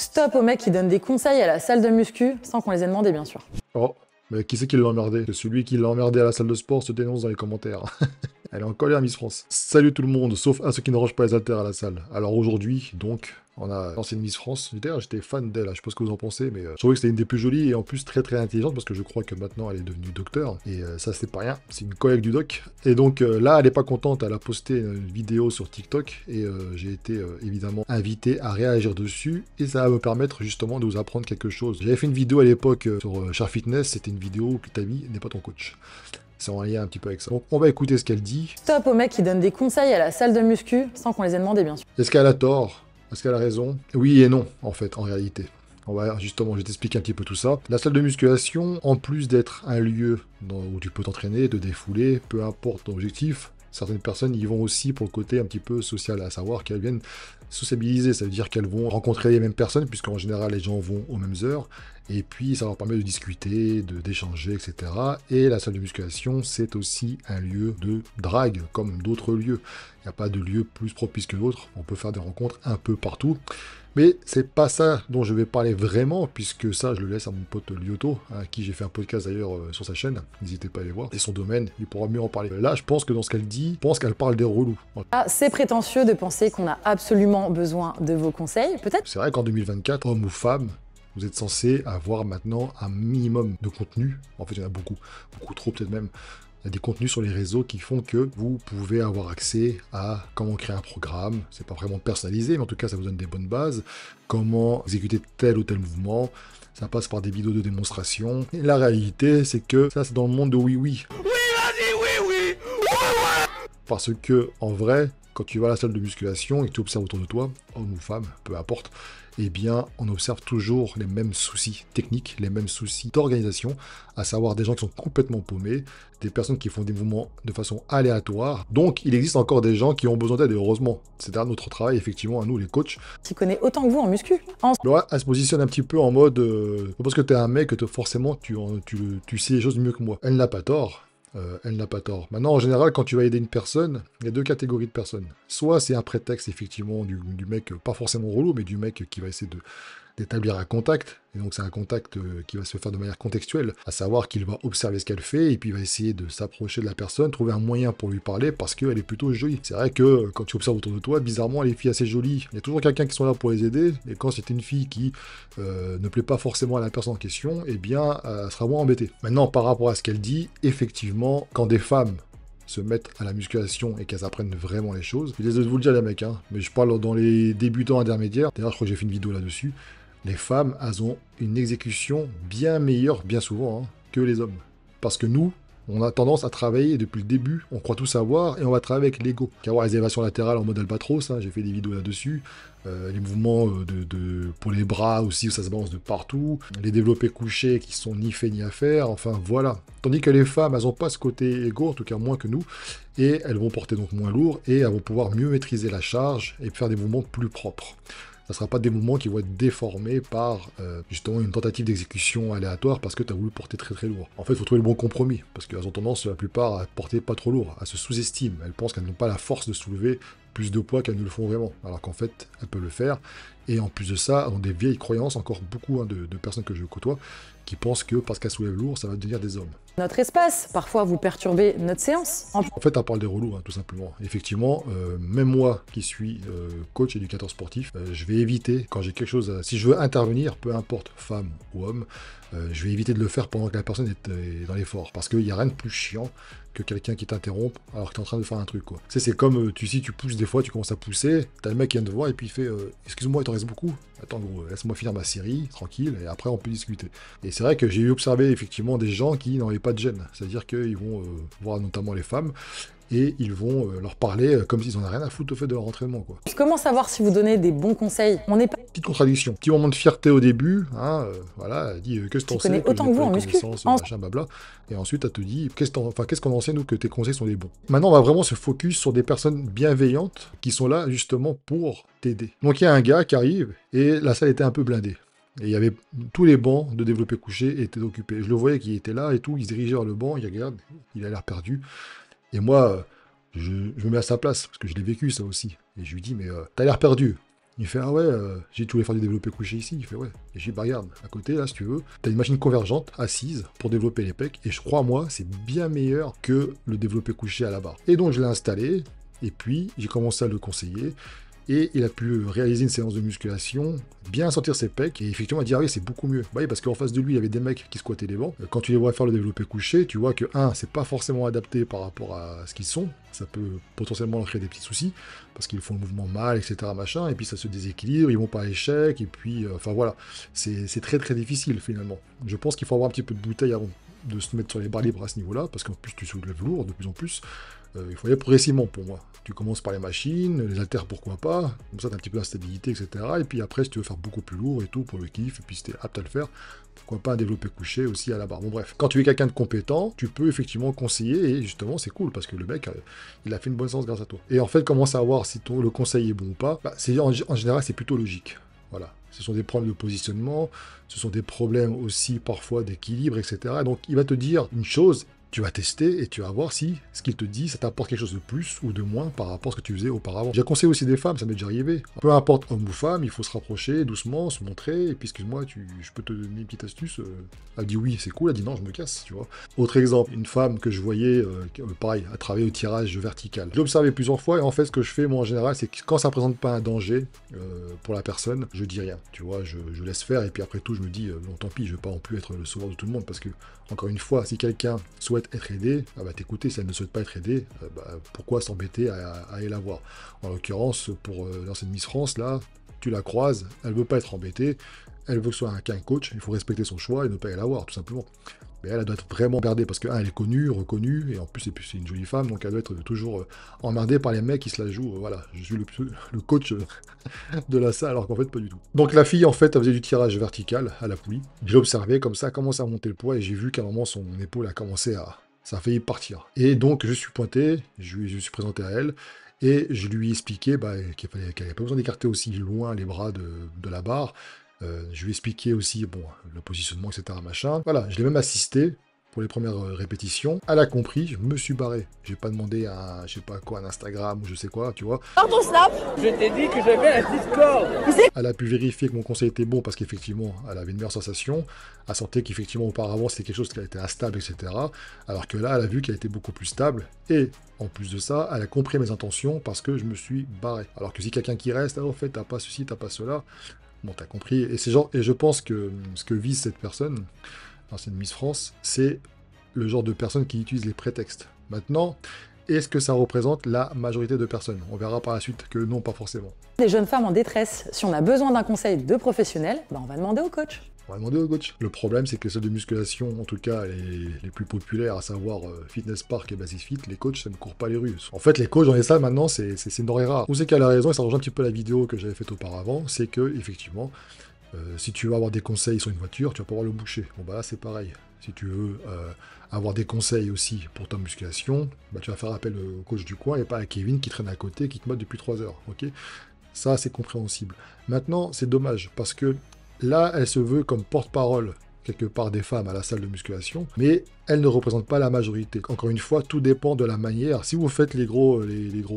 Stop aux mecs qui donnent des conseils à la salle de muscu sans qu'on les ait demandé, bien sûr. Oh, mais qui c'est qui l'a emmerdé? Celui qui l'a emmerdé à la salle de sport se dénonce dans les commentaires. Elle est en colère, Miss France. Salut tout le monde, sauf à ceux qui ne rangent pas les haltères à la salle. Alors aujourd'hui, donc, on a l'ancienne Miss France. D'ailleurs, j'étais fan d'elle, je sais pas ce que vous en pensez, mais je trouvais que c'était une des plus jolies et en plus très très intelligente parce que je crois que maintenant elle est devenue docteur. Et ça, c'est pas rien, c'est une collègue du doc. Et donc là, elle est pas contente, elle a posté une vidéo sur TikTok et j'ai été évidemment invité à réagir dessus et ça va me permettre justement de vous apprendre quelque chose. J'avais fait une vidéo à l'époque sur Char Fitness, c'était une vidéo que ta vie n'est pas ton coach. C'est en lien un petit peu avec ça. Donc on va écouter ce qu'elle dit. Stop aux mecs qui donnent des conseils à la salle de muscu sans qu'on les ait demandé, bien sûr. Est-ce qu'elle a tort? Est-ce qu'elle a raison? Oui et non, en fait, en réalité. On va justement, je vais t'expliquer un petit peu tout ça. La salle de musculation, en plus d'être un lieu où tu peux t'entraîner, te défouler, peu importe ton objectif, certaines personnes y vont aussi pour le côté un petit peu social, à savoir qu'elles viennent sociabiliser. Ça veut dire qu'elles vont rencontrer les mêmes personnes, puisqu'en général, les gens vont aux mêmes heures. Et puis, ça leur permet de discuter, d'échanger, etc. Et la salle de musculation, c'est aussi un lieu de drague, comme d'autres lieux. Il n'y a pas de lieu plus propice que d'autres. On peut faire des rencontres un peu partout. Mais c'est pas ça dont je vais parler vraiment, puisque ça, je le laisse à mon pote Lyoto, à qui j'ai fait un podcast d'ailleurs sur sa chaîne. N'hésitez pas à aller voir. C'est son domaine, il pourra mieux en parler. Là, je pense que dans ce qu'elle dit, je pense qu'elle parle des relous. Ah, c'est prétentieux de penser qu'on a absolument besoin de vos conseils, peut-être. C'est vrai qu'en 2024, homme ou femme, vous êtes censé avoir maintenant un minimum de contenu. En fait, il y en a beaucoup, beaucoup trop peut-être même. Il y a des contenus sur les réseaux qui font que vous pouvez avoir accès à comment créer un programme. C'est pas vraiment personnalisé, mais en tout cas, ça vous donne des bonnes bases. Comment exécuter tel ou tel mouvement. Ça passe par des vidéos de démonstration. Et la réalité, c'est que ça, c'est dans le monde de oui-oui. Oui, vas-y, oui. Parce que, en vrai, quand tu vas à la salle de musculation et que tu observes autour de toi, homme ou femme, peu importe, eh bien, on observe toujours les mêmes soucis techniques, les mêmes soucis d'organisation, à savoir des gens qui sont complètement paumés, des personnes qui font des mouvements de façon aléatoire. Donc, il existe encore des gens qui ont besoin d'aide, et heureusement. C'est derrière notre travail, effectivement, à nous, les coachs. Qui connaît autant que vous en muscu. Laura, elle se positionne un petit peu en mode parce que t'es un mec, forcément, tu sais les choses mieux que moi. Elle n'a pas tort. Elle n'a pas tort. Maintenant, en général, quand tu vas aider une personne, il y a deux catégories de personnes. Soit c'est un prétexte, effectivement, du mec, pas forcément relou, mais du mec qui va essayer d'établir un contact. Et donc, c'est un contact qui va se faire de manière contextuelle, à savoir qu'il va observer ce qu'elle fait, et puis il va essayer de s'approcher de la personne, trouver un moyen pour lui parler, parce qu'elle est plutôt jolie. C'est vrai que quand tu observes autour de toi, bizarrement, les filles assez jolies, il y a toujours quelqu'un qui sont là pour les aider, et quand c'est une fille qui ne plaît pas forcément à la personne en question, eh bien, elle sera moins embêtée. Maintenant, par rapport à ce qu'elle dit, effectivement, quand des femmes se mettent à la musculation et qu'elles apprennent vraiment les choses, je les de vous le dire les mecs, hein, mais je parle dans les débutants intermédiaires, d'ailleurs je crois que j'ai fait une vidéo là-dessus, les femmes, elles ont une exécution bien meilleure, bien souvent, hein, que les hommes. Parce que nous, on a tendance à travailler depuis le début, on croit tout savoir, et on va travailler avec l'ego. Qu'avoir les élévations latérales en mode albatros, hein, j'ai fait des vidéos là-dessus, les mouvements pour les bras aussi, où ça se balance de partout, les développés couchés qui sont ni faits ni à faire, enfin voilà. Tandis que les femmes, elles n'ont pas ce côté égo, en tout cas moins que nous, et elles vont porter donc moins lourd, et elles vont pouvoir mieux maîtriser la charge, et faire des mouvements plus propres. Ça ne sera pas des mouvements qui vont être déformés par justement une tentative d'exécution aléatoire parce que tu as voulu porter très très lourd. En fait, il faut trouver le bon compromis, parce qu'elles ont tendance, la plupart, à porter pas trop lourd, à se sous-estiment. Elles pensent qu'elles n'ont pas la force de soulever plus de poids qu'elles ne le font vraiment, alors qu'en fait, elles peuvent le faire. Et en plus de ça, elles ont des vieilles croyances, encore beaucoup de personnes que je côtoie, qui pensent que parce qu'elles soulèvent lourd, ça va devenir des hommes. Notre espace, parfois vous perturbez notre séance. En fait, elle parle des relous, hein, tout simplement. Effectivement, même moi qui suis coach, éducateur sportif, je vais éviter, quand j'ai quelque chose si je veux intervenir, peu importe, femme ou homme, je vais éviter de le faire pendant que la personne est dans l'effort. Parce qu'il n'y a rien de plus chiant que quelqu'un qui t'interrompt alors que tu es en train de faire un truc, quoi. Tu sais, c'est comme, si tu pousses des fois, tu commences à pousser, t'as le mec qui vient te voir et puis il fait excuse-moi, il t'en reste beaucoup. Attends, gros, laisse-moi finir ma série, tranquille, et après on peut discuter. Et c'est vrai que j'ai observé effectivement des gens qui n'avaient pas de gêne. C'est-à-dire qu'ils vont voir notamment les femmes, et ils vont leur parler comme s'ils en avaient rien à foutre au fait de leur entraînement, quoi. Comment savoir si vous donnez des bons conseils? On n'est pas... Petite contradiction, petit moment de fierté au début, hein, voilà, elle dit qu'est-ce que t'en sais, connais autant que vous en muscu. Machin, blabla, et ensuite elle te dit qu'est-ce qu'on en sait nous que tes conseils sont des bons. Maintenant on va vraiment se focus sur des personnes bienveillantes qui sont là justement pour t'aider. Donc il y a un gars qui arrive et la salle était un peu blindée. Et il y avait tous les bancs de développé couché étaient occupés. Je le voyais qu'il était là et tout, il se dirigeait vers le banc, il regarde, il a l'air perdu. Et moi, je me mets à sa place, parce que je l'ai vécu ça aussi. Et je lui dis, mais t'as l'air perdu. Il fait, ah ouais, j'ai dit, tu voulais faire du développé couché ici? Il fait, ouais. Et j'ai dit, bah regarde, à côté, là, si tu veux, t'as une machine convergente assise pour développer les pecs. Et je crois, moi, c'est bien meilleur que le développé couché à la barre. Et donc, je l'ai installé. Et puis, j'ai commencé à le conseiller. Et il a pu réaliser une séance de musculation, bien sentir ses pecs, et effectivement, il a dit, ah oui, c'est beaucoup mieux. Bah oui, parce qu'en face de lui, il y avait des mecs qui squattaient les bancs. Quand tu les vois faire le développé couché, tu vois que, c'est pas forcément adapté par rapport à ce qu'ils sont. Ça peut potentiellement leur créer des petits soucis, parce qu'ils font le mouvement mal, etc., machin, et puis ça se déséquilibre, ils vont pas à l'échec, et puis, enfin voilà, c'est très très difficile, finalement. Je pense qu'il faut avoir un petit peu de bouteille avant de se mettre sur les barres libres à ce niveau-là, parce qu'en plus, tu soulèves lourd de plus en plus. Il faut aller progressivement pour moi. Tu commences par les machines, les haltères pourquoi pas, comme ça tu as un petit peu d'instabilité, etc. Et puis après, si tu veux faire beaucoup plus lourd et tout pour le kiff, et puis si tu es apte à le faire, pourquoi pas un développé couché aussi à la barre. Bon bref, quand tu es quelqu'un de compétent, tu peux effectivement conseiller, et justement c'est cool, parce que le mec, il a fait une bonne séance grâce à toi. Et en fait, comment savoir si le conseil est bon ou pas? En général, c'est plutôt logique. Voilà. Ce sont des problèmes de positionnement, ce sont des problèmes aussi parfois d'équilibre, etc. Donc il va te dire une chose, tu vas tester et tu vas voir si ce qu'il te dit, ça t'apporte quelque chose de plus ou de moins par rapport à ce que tu faisais auparavant. J'ai conseillé aussi des femmes, ça m'est déjà arrivé. Peu importe homme ou femme, il faut se rapprocher doucement, se montrer, et puis excuse-moi, je peux te donner une petite astuce. Elle dit oui, c'est cool, elle dit non, je me casse, tu vois. Autre exemple, une femme que je voyais, pareil, à travailler au tirage vertical. Je l'ai observé plusieurs fois, et en fait, ce que je fais, moi, en général, c'est que quand ça ne présente pas un danger pour la personne, je dis rien, tu vois, je laisse faire, et puis après tout, je me dis, non, tant pis, je ne vais pas non plus être le sauveur de tout le monde, parce que, encore une fois, si quelqu'un souhaite être aidé, t'écouter, si elle ne souhaite pas être aidée, pourquoi s'embêter à aller la voir? En l'occurrence, pour l'ancienne Miss France, là, tu la croises, elle veut pas être embêtée, elle veut que ce soit qu'un coach, il faut respecter son choix et ne pas aller la voir, tout simplement. Mais elle doit être vraiment emmerdée, parce que, elle est connue, reconnue, et en plus, c'est une jolie femme, donc elle doit être toujours emmerdée par les mecs qui se la jouent, voilà, je suis le coach de la salle, alors qu'en fait, pas du tout. Donc la fille, en fait, elle faisait du tirage vertical à la poulie. Je l'ai observé comme ça, elle commence à monter le poids, et j'ai vu qu'à un moment, son épaule a commencé à... Ça a failli partir. Et donc, je suis pointé, je suis présenté à elle, et je lui ai expliqué qu'elle n'avait pas besoin d'écarter aussi loin les bras de la barre. Je lui ai expliqué aussi, bon, le positionnement, etc., machin. Voilà, je l'ai même assisté pour les premières répétitions. Elle a compris, je me suis barré. J'ai pas demandé un, je sais pas quoi, un Instagram ou je sais quoi, tu vois. Pardon, Snap. Je t'ai dit que j'avais un Discord. Elle a pu vérifier que mon conseil était bon parce qu'effectivement, elle avait une meilleure sensation. Elle sentait qu'effectivement, auparavant, c'était quelque chose qui était instable, etc. Alors que là, elle a vu qu'elle était beaucoup plus stable. Et en plus de ça, elle a compris mes intentions parce que je me suis barré. Alors que si quelqu'un qui reste, en fait, t'as pas ceci, t'as pas cela. Bon, t'as compris. Et je pense que ce que vise cette personne, l'ancienne Miss France, c'est le genre de personne qui utilise les prétextes. Maintenant, est-ce que ça représente la majorité de personnes? On verra par la suite que non, pas forcément. Des jeunes femmes en détresse, si on a besoin d'un conseil de professionnel, on va demander au coach. On va demander au coach. Le problème, c'est que celles de musculation, en tout cas les plus populaires, à savoir Fitness Park et Basic Fit, les coachs, ça ne court pas les rues. En fait, les coachs dans les salles, maintenant, c'est une denrée rare. Où c'est qu'elle a raison, et ça rejoint un petit peu la vidéo que j'avais faite auparavant, c'est que, effectivement, si tu veux avoir des conseils sur une voiture, tu vas pas avoir le boucher. Bon, bah là, c'est pareil. Si tu veux avoir des conseils aussi pour ta musculation, tu vas faire appel au coach du coin et pas à Kevin qui traîne à côté, qui te mode depuis 3 heures. Ok, ça, c'est compréhensible. Maintenant, c'est dommage, parce que là, elle se veut comme porte-parole, quelque part, des femmes à la salle de musculation, mais elle ne représente pas la majorité. Encore une fois, tout dépend de la manière. Si vous faites les gros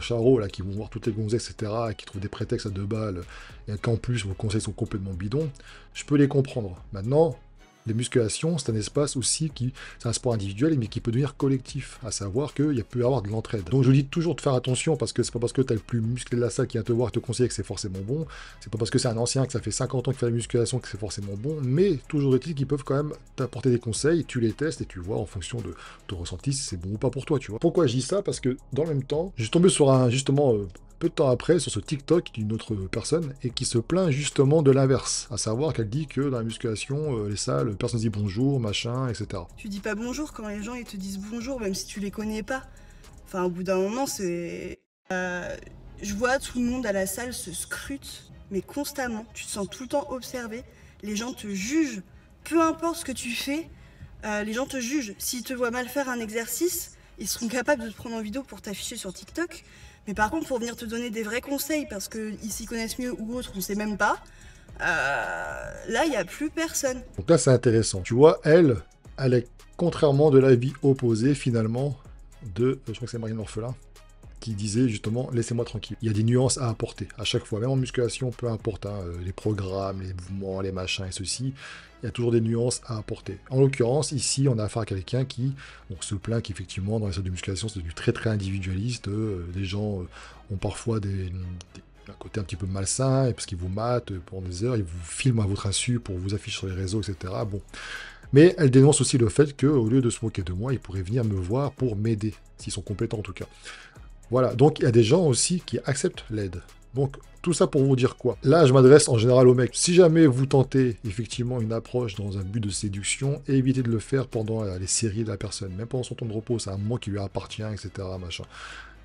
charros, là, qui vont voir toutes les gonzesses, etc., et qui trouvent des prétextes à 2 balles, et qu'en plus, vos conseils sont complètement bidons, je peux les comprendre. Maintenant, les musculations, c'est un espace aussi c'est un sport individuel, mais qui peut devenir collectif, à savoir qu'il peut y avoir de l'entraide. Donc je vous dis toujours de faire attention, parce que c'est pas parce que tu as le plus musclé de la salle qui vient te voir et te conseiller que c'est forcément bon, c'est pas parce que c'est un ancien que ça fait 50 ans qu'il fait la musculation que c'est forcément bon, mais toujours est-il qu'ils peuvent quand même t'apporter des conseils, tu les testes et tu vois en fonction de ton ressenti si c'est bon ou pas pour toi, tu vois. Pourquoi je dis ça? Parce que dans le même temps, je suis tombé sur justement, peu de temps après, sur ce TikTok d'une autre personne, et qui se plaint justement de l'inverse, à savoir qu'elle dit que dans la musculation, les salles, personne ne dit bonjour, machin, etc. Tu dis pas bonjour quand les gens ils te disent bonjour, même si tu les connais pas. Enfin, au bout d'un moment, c'est... je vois tout le monde à la salle se scrute, mais constamment. Tu te sens tout le temps observé. Les gens te jugent. Peu importe ce que tu fais, les gens te jugent. S'ils te voient mal faire un exercice, ils seront capables de te prendre en vidéo pour t'afficher sur TikTok. Mais par contre, pour venir te donner des vrais conseils, parce qu'ils s'y connaissent mieux ou autre, on sait même pas, là, il n'y a plus personne. Donc là, c'est intéressant. Tu vois, elle est contrairement de l'avis opposé, finalement, je crois que c'est Marine Orphelin, qui disait justement « laissez-moi tranquille ». Il y a des nuances à apporter à chaque fois, même en musculation, peu importe, hein, les programmes, les mouvements, les machins et ceci, il y a toujours des nuances à apporter. En l'occurrence, ici, on a affaire à quelqu'un qui se plaint qu'effectivement, dans les salles de musculation, c'est devenu très très individualiste. Les gens ont parfois un côté un petit peu malsain, parce qu'ils vous matent pendant des heures, ils vous filment à votre insu pour vous afficher sur les réseaux, etc. Bon. Mais elle dénonce aussi le fait qu'au lieu de se moquer de moi, ils pourraient venir me voir pour m'aider, s'ils sont compétents en tout cas. Voilà, donc il y a des gens aussi qui acceptent l'aide. Donc, tout ça pour vous dire quoi? Là, je m'adresse en général aux mecs. Si jamais vous tentez effectivement une approche dans un but de séduction, évitez de le faire pendant les séries de la personne. Même pendant son temps de repos, c'est un moment qui lui appartient, etc. Machin.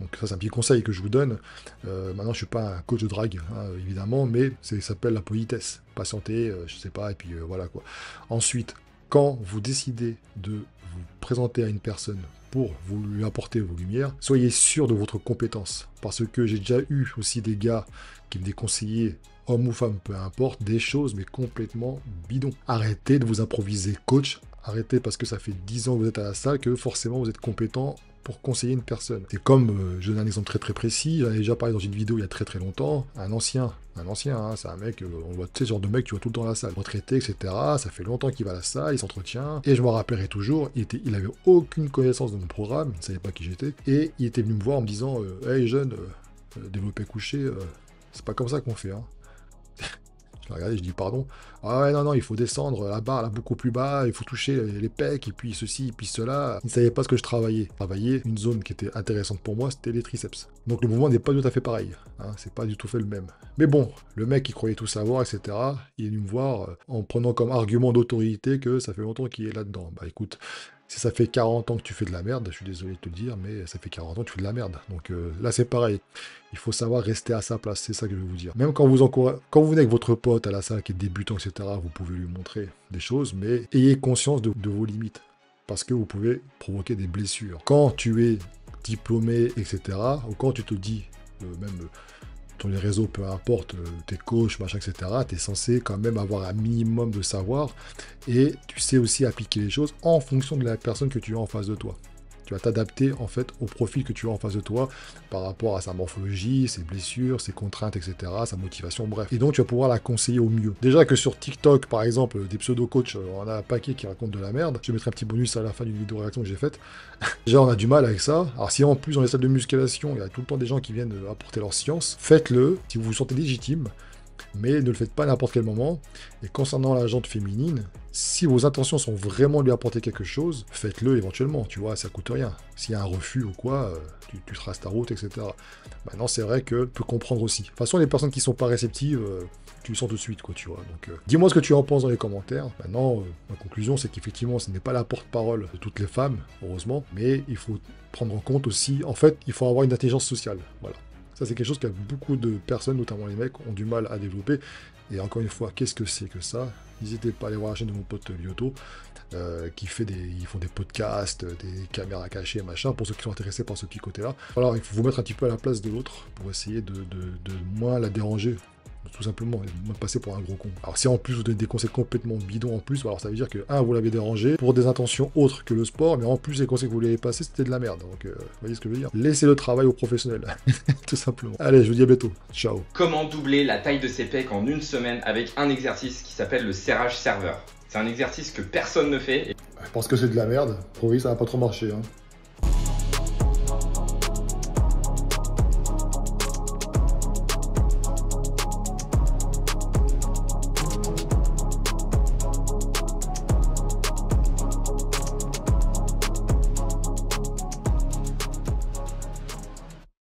Donc ça, c'est un petit conseil que je vous donne. Maintenant, je ne suis pas un coach de drague, hein, évidemment, mais ça s'appelle la politesse. Patienter, je sais pas, et puis voilà quoi. Ensuite, quand vous décidez de vous présenter à une personne pour vous lui apporter vos lumières, soyez sûr de votre compétence. Parce que j'ai déjà eu aussi des gars qui me déconseillaient, hommes ou femmes, peu importe, des choses, mais complètement bidons. Arrêtez de vous improviser coach. Arrêtez parce que ça fait 10 ans que vous êtes à la salle que forcément vous êtes compétent pour conseiller une personne. C'est comme, je donne un exemple très très précis, j'en ai déjà parlé dans une vidéo il y a très très longtemps, un ancien, hein, c'est un mec, on voit, tu sais, ce genre de mec, tu vois tout le temps à la salle, retraité, etc., ça fait longtemps qu'il va à la salle, il s'entretient, et je me rappellerai toujours, il avait aucune connaissance de mon programme, il ne savait pas qui j'étais, et il était venu me voir en me disant, hey jeune, développé couché, c'est pas comme ça qu'on fait, hein. Je l'ai regardé, je dis pardon. Ah ouais, non, il faut descendre la barre là beaucoup plus bas, il faut toucher les pecs, et puis ceci, et puis cela. Il ne savait pas ce que je travaillais. Une zone qui était intéressante pour moi, c'était les triceps. Donc le mouvement n'est pas tout à fait pareil. Hein, c'est pas du tout fait le même. Mais bon, le mec qui croyait tout savoir, etc., il est venu me voir en prenant comme argument d'autorité que ça fait longtemps qu'il est là-dedans. Bah écoute, si ça fait 40 ans que tu fais de la merde, je suis désolé de te le dire, mais ça fait 40 ans que tu fais de la merde. Donc là, c'est pareil. Il faut savoir rester à sa place, c'est ça que je vais vous dire. Même quand vous venez avec votre pote à la salle qui est débutant, etc., vous pouvez lui montrer des choses, mais ayez conscience de vos limites. Parce que vous pouvez provoquer des blessures. Quand tu es diplômé, etc., ou quand tu te dis, même sur les réseaux, peu importe, t'es coach, machin, etc., t'es censé quand même avoir un minimum de savoir, et tu sais aussi appliquer les choses en fonction de la personne que tu as en face de toi. Tu vas t'adapter en fait au profil que tu as en face de toi par rapport à sa morphologie, ses blessures, ses contraintes, etc., sa motivation, bref. Et donc tu vas pouvoir la conseiller au mieux. Déjà que sur TikTok, par exemple, des pseudo-coachs, on a un paquet qui racontent de la merde. Je vais mettre un petit bonus à la fin d'une vidéo réaction que j'ai faite. Déjà, on a du mal avec ça. Alors si en plus dans les salles de musculation, il y a tout le temps des gens qui viennent apporter leur science, faites-le si vous vous sentez légitime. Mais ne le faites pas à n'importe quel moment. Et concernant la jante féminine, si vos intentions sont vraiment de lui apporter quelque chose, faites-le éventuellement, tu vois, ça coûte rien. S'il y a un refus ou quoi, tu traces ta route, etc. Maintenant, c'est vrai que tu peux comprendre aussi. De toute façon, les personnes qui sont pas réceptives, tu le sens tout de suite, quoi, tu vois. Donc, dis-moi ce que tu en penses dans les commentaires. Maintenant, ma conclusion, c'est qu'effectivement, ce n'est pas la porte-parole de toutes les femmes, heureusement, mais il faut prendre en compte aussi, en fait, il faut avoir une intelligence sociale, voilà. Ça, c'est quelque chose que beaucoup de personnes, notamment les mecs, ont du mal à développer. Et encore une fois, qu'est-ce que c'est que ça? N'hésitez pas à aller voir la chaîne de mon pote Lyoto, ils font des podcasts, des caméras cachées, machin, pour ceux qui sont intéressés par ce petit côté-là. Alors, il faut vous mettre un petit peu à la place de l'autre pour essayer de moins la déranger. Tout simplement, et me passer pour un gros con. Alors si en plus vous donnez des conseils complètement bidons en plus, alors ça veut dire que, vous l'avez dérangé pour des intentions autres que le sport, mais en plus les conseils que vous lui avez passés, c'était de la merde. Donc, vous voyez ce que je veux dire? Laissez le travail aux professionnels, tout simplement. Allez, je vous dis à bientôt. Ciao. Comment doubler la taille de ses pecs en une semaine avec un exercice qui s'appelle le serrage serveur. C'est un exercice que personne ne fait. Je pense que c'est de la merde. Pour lui, ça va pas trop marcher, hein.